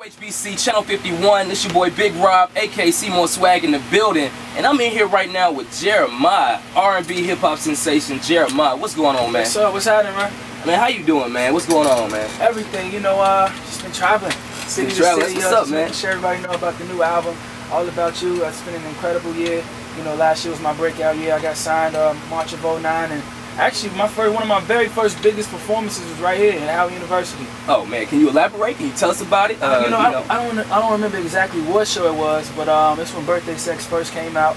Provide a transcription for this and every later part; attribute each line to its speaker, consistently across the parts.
Speaker 1: WHBC Channel 51, this your boy Big Rob, aka Seymour Swag in the building, and I'm in here right now with Jeremih, R&B hip-hop sensation Jeremih. What's going on, man?
Speaker 2: What's up? What's happening, man?
Speaker 1: Man, how you doing, man? What's going on, man?
Speaker 2: Everything, you know, just been traveling. City to city,
Speaker 1: what's up, man?
Speaker 2: Making sure everybody know about the new album, All About You. It's been an incredible year. You know, last year was my breakout year. I got signed March of '09, and actually, one of my very first biggest performances was right here at Howard University.
Speaker 1: Oh man, can you elaborate? Can you tell us about it?
Speaker 2: I don't remember exactly what show it was, but it's when Birthday Sex first came out.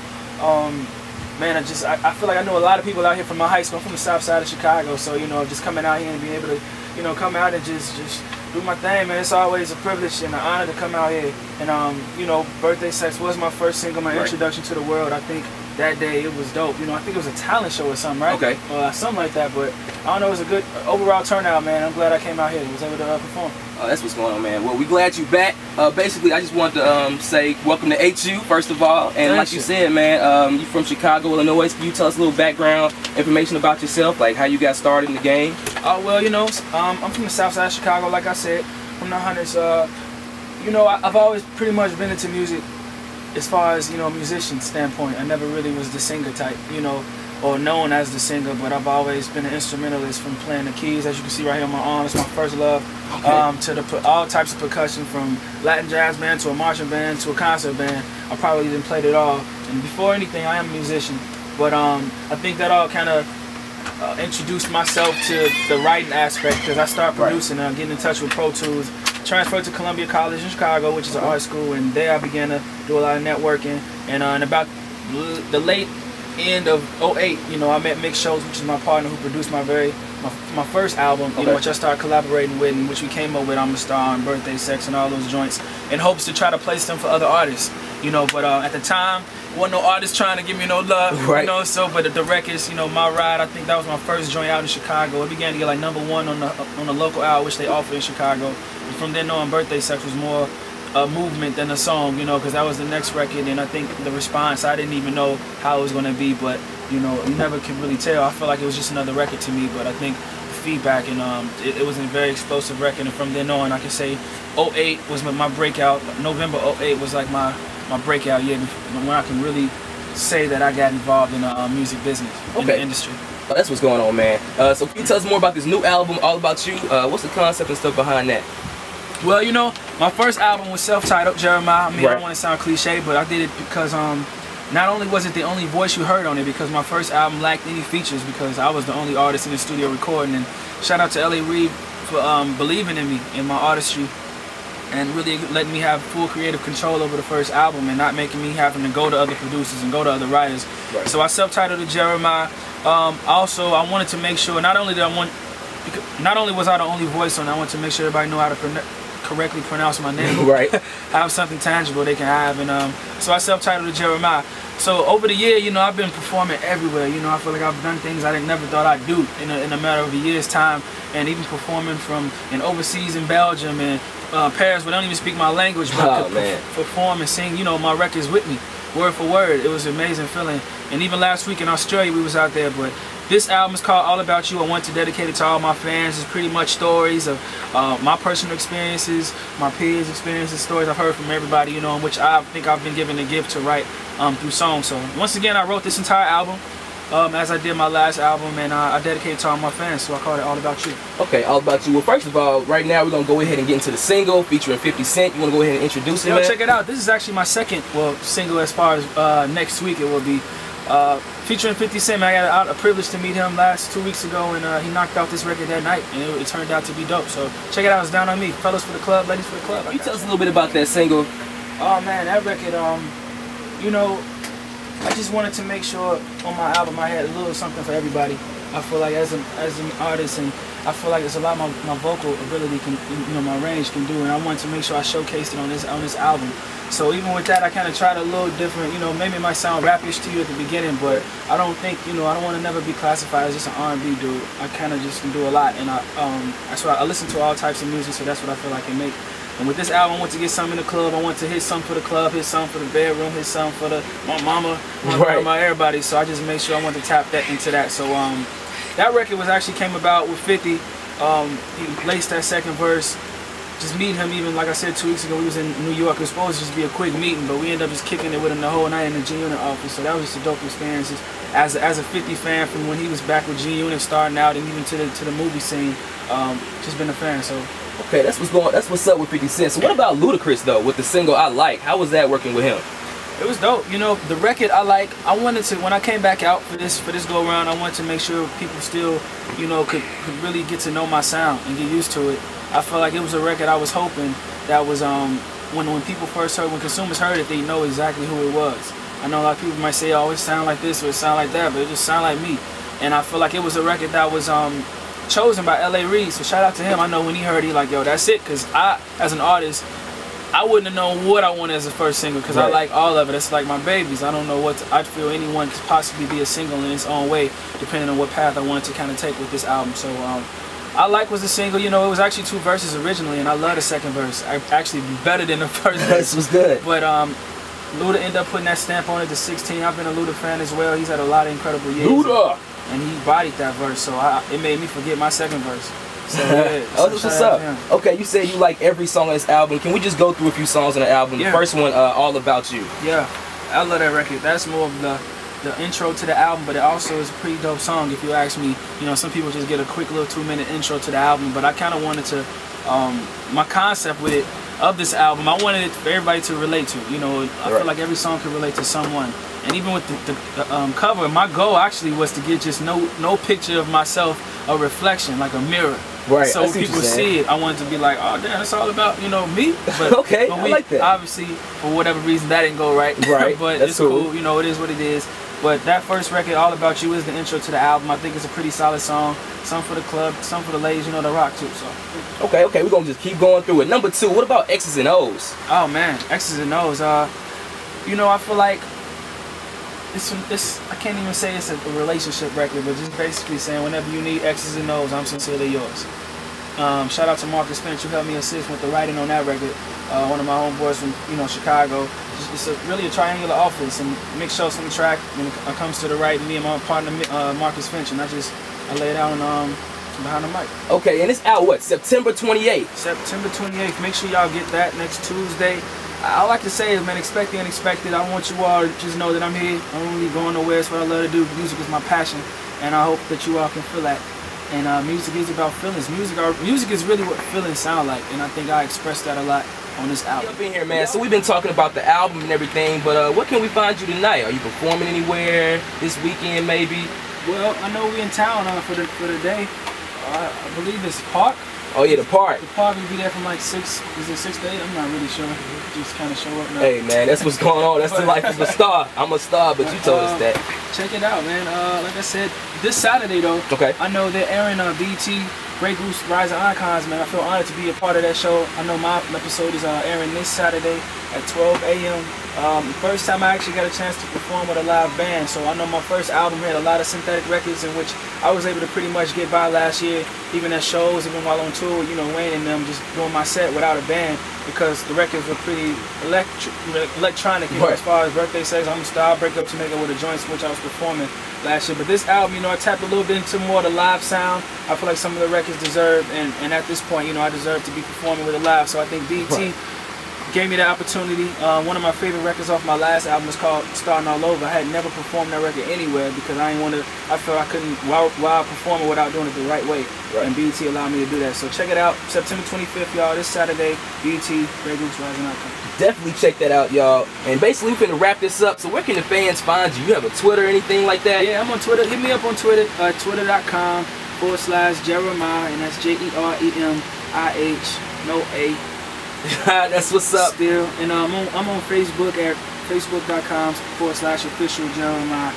Speaker 2: Man, I feel like I know a lot of people out here from my high school. I'm from the south side of Chicago, so you know, just coming out here and being able to, you know, come out and just do my thing, man. It's always a privilege and an honor to come out here. And you know, Birthday Sex was my first single, my introduction to the world. I think that day it was dope. You know, I think it was a talent show or something, right? Okay. Something like that. But I don't know, it was a good overall turnout, man. I'm glad I came out here and was able to perform.
Speaker 1: Oh, that's what's going on, man. Well, we glad you back. Basically, I just wanted to say welcome to HU, first of all. And like you said, man, you from Chicago, Illinois. Can you tell us a little background information about yourself, like how you got started in the game?
Speaker 2: Oh, well, you know, I'm from the south side of Chicago, like I said, from the Hunters. You know, I've always pretty much been into music as far as, you know, musician standpoint. I never really was the singer type, you know, or known as the singer, but I've always been an instrumentalist, from playing the keys, as you can see right here on my arm. It's my first love. To all types of percussion, from Latin jazz band to a marching band to a concert band. I probably didn't play it all. And before anything, I am a musician. But I think that all kind of introduced myself to the writing aspect, because I started producing and getting in touch with Pro Tools. Transferred to Columbia College in Chicago, which is an art school, and there I began to do a lot of networking. And in about the late end of '08, you know, I met Mick Schultz, which is my partner who produced my first album, you know, which I started collaborating with, and which we came up with I'm a Star and Birthday Sex and all those joints, in hopes to try to place them for other artists, you know. But at the time, wasn't no artist trying to give me no love, you know. So, but the records, you know, My Ride, I think that was my first joint out in Chicago. It began to get like #1 on the local hour, which they offer in Chicago. And from then on, Birthday Sex was more a movement than a song, you know, because that was the next record. And I think the response, I didn't even know how it was going to be, but you know, you never could really tell. I felt like it was just another record to me, but I think the feedback, and it was a very explosive record. And from then on, I can say '08 was my breakout. November '08 was like my breakout year, when I can really say that I got involved in the music business, in the industry.
Speaker 1: Oh, that's what's going on, man. So can you tell us more about this new album, All About You? What's the concept and stuff behind that?
Speaker 2: Well, you know, my first album was self-titled, Jeremih. I mean, I don't want to sound cliche, but I did it because not only was it the only voice you heard on it, because my first album lacked any features, because I was the only artist in the studio recording. And shout out to L.A. Reid for believing in me, in my artistry, and really letting me have full creative control over the first album, and not making me having to go to other producers and go to other writers. So I self-titled it Jeremih. Also, I wanted to make sure, not only was I the only voice on it, I wanted to make sure everybody know how to correctly pronounce my name. Have something tangible they can have. And so I self-titled it Jeremih. So over the year, you know, I've been performing everywhere. You know, I feel like I've done things I never thought I'd do in a matter of a year's time, and even performing overseas in Belgium and Paris, where they don't even speak my language, but perform and sing, you know, my records with me, word for word. It was an amazing feeling. And even last week in Australia, we was out there. But this album is called All About You. I want to dedicate it to all my fans. It's pretty much stories of my personal experiences, my peers' experiences, stories I've heard from everybody, you know, in which I think I've been given a gift to write through songs. So once again, I wrote this entire album as I did my last album, and I dedicated it to all my fans, so I called it All About You. Okay, All About You. Well, first of all, right now we're going to go ahead and get into the single featuring 50 Cent. You want to go ahead and introduce it, man? Check it out. This is actually my second, single, as far as next week it will be. Featuring 50 Cent, man. I got a privilege to meet him 2 weeks ago, and he knocked out this record that night, and it turned out to be dope. So check it out. It's Down on Me. Fellas for the club, ladies for the club.
Speaker 1: Can you tell us a little bit about that single?
Speaker 2: Oh man, that record, you know, I just wanted to make sure on my album I had a little something for everybody. I feel like as an artist, and I feel like there's a lot my vocal ability can, you know, my range can do, and I wanted to make sure I showcased it on this album. So even with that, I kind of tried a little different, you know, maybe it might sound rapish to you at the beginning, but I don't think, you know, I don't want to never be classified as just an R&B dude. I kind of just can do a lot, and that's why I listen to all types of music, so that's what I feel I can make. And with this album, I want to get some in the club. I want to hit some for the club, hit some for the bedroom, hit some for my mama, my everybody. So I just made sure I want to tap that into that. So that record was actually came about with 50. He laced that second verse just meeting him, even like I said 2 weeks ago, we was in New York. It was supposed to just be a quick meeting, but we ended up just kicking it with him the whole night in the G-Unit office. So that was just a dope experience. As a 50 fan from when he was back with G-Unit starting out, and even to the movie scene, just been a fan. So.
Speaker 1: Okay, that's what's up with 50 Cent. So what about Ludacris though, with the single I Like? How was that working with him?
Speaker 2: It was dope. You know, the record I like. I wanted to, when I came back out for this go around, I wanted to make sure people still, you know, could really get to know my sound and get used to it. I felt like it was a record I was hoping that was when people first heard, when consumers heard it, they know exactly who it was. I know a lot of people might say, oh, it sound like this or it sound like that, but it just sound like me. And I feel like it was a record that was chosen by L.A. Reid, so shout out to him. I know when he heard it, he like, yo, that's it, because I, as an artist, I wouldn't have known what I wanted as a first single, because I like all of it. It's like my babies. I don't know what I feel anyone could possibly be a single in its own way, depending on what path I wanted to kind of take with this album. So I Like was the single. You know, it was actually 2 verses originally, and I love the second verse. Actually better than the first verse.
Speaker 1: This was good.
Speaker 2: But Luda ended up putting that stamp on it to 16. I've been a Luda fan as well. He's had a lot of incredible years.
Speaker 1: Luda!
Speaker 2: And he bodied that verse, so it made me forget my second verse. So, yeah,
Speaker 1: oh, that's what's up. Okay, you said you like every song on this album. Can we just go through a few songs on the album?
Speaker 2: Yeah.
Speaker 1: The first one, All About You.
Speaker 2: Yeah, I love that record. That's more of the intro to the album, but it also is a pretty dope song if you ask me. You know, some people just get a quick little 2-minute intro to the album, but I kind of wanted to, my concept with it, of this album, I wanted it for everybody to relate to. You know, I feel like every song could relate to someone. And even with the cover, my goal actually was to get just no picture of myself, a reflection, like a mirror.
Speaker 1: Right.
Speaker 2: So when people see it, I wanted to be like, oh damn, it's all about, you know, me. But,
Speaker 1: okay,
Speaker 2: but
Speaker 1: I like that.
Speaker 2: Obviously, for whatever reason, that didn't go right.
Speaker 1: Right.
Speaker 2: But
Speaker 1: that's
Speaker 2: it's cool. You know, it is what it is. But that first record, All About You, is the intro to the album. I think it's a pretty solid song. Some for the club, some for the ladies, you know, the rock too. So.
Speaker 1: Okay, we're gonna just keep going through it. Number 2, what about X's and O's?
Speaker 2: Oh man, X's and O's. You know, I feel like I can't even say it's a relationship record, but just basically saying whenever you need X's and O's, I'm sincerely yours. Shout out to Marcus Finch, who helped me assist with the writing on that record. One of my homeboys from, you know, Chicago. It's really a triangular office, and Mick Schultz on the track when it comes to the writing. Me and my partner Marcus Finch, and I lay it out on behind the mic. Okay, and it's out what, September 28th? September 28th. Make sure y'all get that next Tuesday. I like to say is, man, expect the unexpected. I want you all to just know that I'm here. I don't really go nowhere. It's what I love to do. Music is my passion, and I hope that you all can feel that. And music is about feelings. Music is really what feelings sound like, and I think I expressed that a lot on this album. Up in here, man. So we've been talking about the album and everything, but what can we find you tonight? Are you performing anywhere this weekend, maybe? Well, I know we in town for the day. I believe it's Park.
Speaker 1: Oh yeah, the Park.
Speaker 2: The Park will be there from like 6. Is it 6 to 8? I'm not really sure. Just kind of show up now.
Speaker 1: Hey man, that's what's going on. That's the life of a star. I'm a star, but you told us that.
Speaker 2: Check it out, man. Like I said, this Saturday though.
Speaker 1: Okay.
Speaker 2: I know they're airing BT Great Groups Rising Icons, man. I feel honored to be a part of that show. I know my episode is airing this Saturday at 12 a.m. First time I actually got a chance to perform with a live band, so I know my first album had a lot of synthetic records in which I was able to pretty much get by last year, even at shows, even while on tour, you know, Wayne and them, just doing my set without a band, because the records were pretty electronic, you know, as far as Birthday Sex, I'm a Star, Break Up to Make Up with a Joints, which I was performing last year. But this album, you know, I tapped a little bit into more of the live sound. I feel like some of the records deserve, and at this point, you know, I deserve to be performing with a live, so I think BT gave me the opportunity. One of my favorite records off my last album is called Starting All Over. I had never performed that record anywhere because I felt I couldn't while performing without doing it the right way. And BET allowed me to do that. So check it out, September 25th, y'all, this Saturday, BET, Great Groups Rising Icons. Definitely check that out, y'all. And basically, we're finna wrap this up. So where can the fans find you? You have a Twitter or anything like that? Yeah, I'm on Twitter. Hit me up on Twitter, twitter.com/Jeremih, and that's Jeremih, no A. That's what's up. Still, and I'm on Facebook at facebook.com/official Jeremih.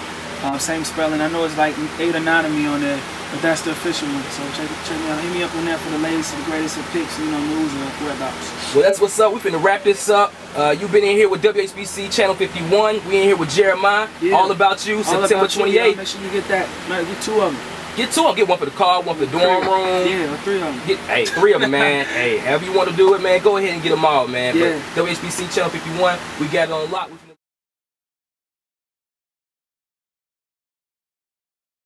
Speaker 2: Same spelling. I know it's like 8 or 9 of me on there, but that's the official one. So check me out. Hit me up on that for the latest and greatest of pics, you know, news or whereabouts. Well, that's what's up. We're finna wrap this up. You've been in here with WHBC Channel 51. We in here with Jeremih. Yeah. All About You, September 28th. Make sure you get that. Get 2 of them. Get 2 of them. Get one for the car, one for the dorm room. Yeah, or 3 of them. Hey, 3 of them, man. Hey, however you want to do it, man, go ahead and get them all, man. Yeah. But WHBC Channel 51, we got it on lock.